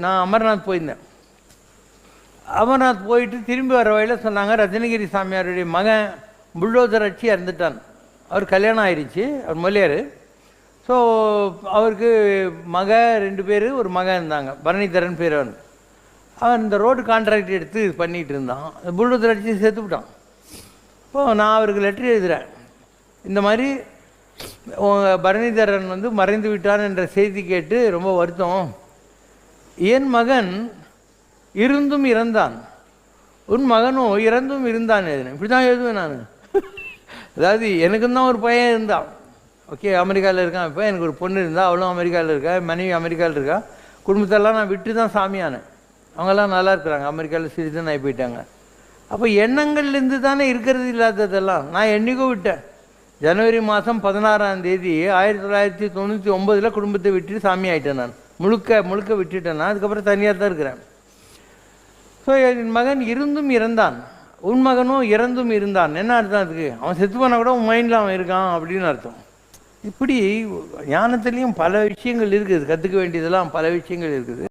நான் அமர்நாத் போயிருந்தேன். அமர்நாத் போயிட்டு திரும்பி வர வழியில் சொன்னாங்க, ரத்னகிரி சாமியாருடைய மகன் புல்டோசர் அடிச்சு இறந்துட்டான். அவர் கல்யாணம் ஆயிடுச்சு, அவர் மொழியார். ஸோ அவருக்கு 2 பேர், ஒரு மகன் இருந்தாங்க, பரணிதரன் பேர். அவன் இந்த ரோடு கான்ட்ராக்ட் எடுத்து பண்ணிகிட்டு இருந்தான். புல்டோசர் அடித்து செத்துவிட்டான். இப்போது நான் அவருக்கு லெட்டர் எழுதுகிறேன், இந்த மாதிரி பரணிதரன் மறைந்து விட்டான் என்ற செய்தி கேட்டு ரொம்ப வருத்தம். என் மகன் இருந்தும் இறந்தான், உன் மகனும் இறந்தும் இருந்தான் எழுதுனேன். இப்படி தான் எழுதுவேன் நான். அதாவது எனக்கும் தான் ஒரு பையன் இருந்தான், ஓகே, அமெரிக்காவில் இருக்கான். இப்போ எனக்கு ஒரு பொண்ணு இருந்தால், அவளும் அமெரிக்காவில் இருக்கா, மனைவி அமெரிக்காவில் இருக்கா. குடும்பத்தெல்லாம் நான் விட்டு தான் சாமியானேன். அவங்கெல்லாம் நல்லா இருக்கிறாங்க, அமெரிக்காவில் சிறிதுன்னு ஆகி போயிட்டாங்க. அப்போ எண்ணங்கள்லேருந்து தானே இருக்கிறது இல்லாததெல்லாம். நான் என்றைக்கோ விட்டேன். ஜனவரி மாதம் 16ஆம் தேதி 1999 குடும்பத்தை விட்டுட்டு சாமி ஆகிட்டேன். நான் முழுக்க விட்டுட்டேன். நான் அதுக்கப்புறம் தனியாக தான் இருக்கிறேன். ஸோ என் மகன் இருந்தும் இறந்தான், உன் மகனும் இறந்தும் இருந்தான். என்ன அர்த்தம் அதுக்கு? அவன் செத்து போனால் கூட உன் மைண்டில் அவன் இருக்கான் அப்படின்னு அர்த்தம். இப்படி ஞானத்துலேயும் பல விஷயங்கள் இருக்குது, கற்றுக்க வேண்டியதெல்லாம் பல விஷயங்கள் இருக்குது.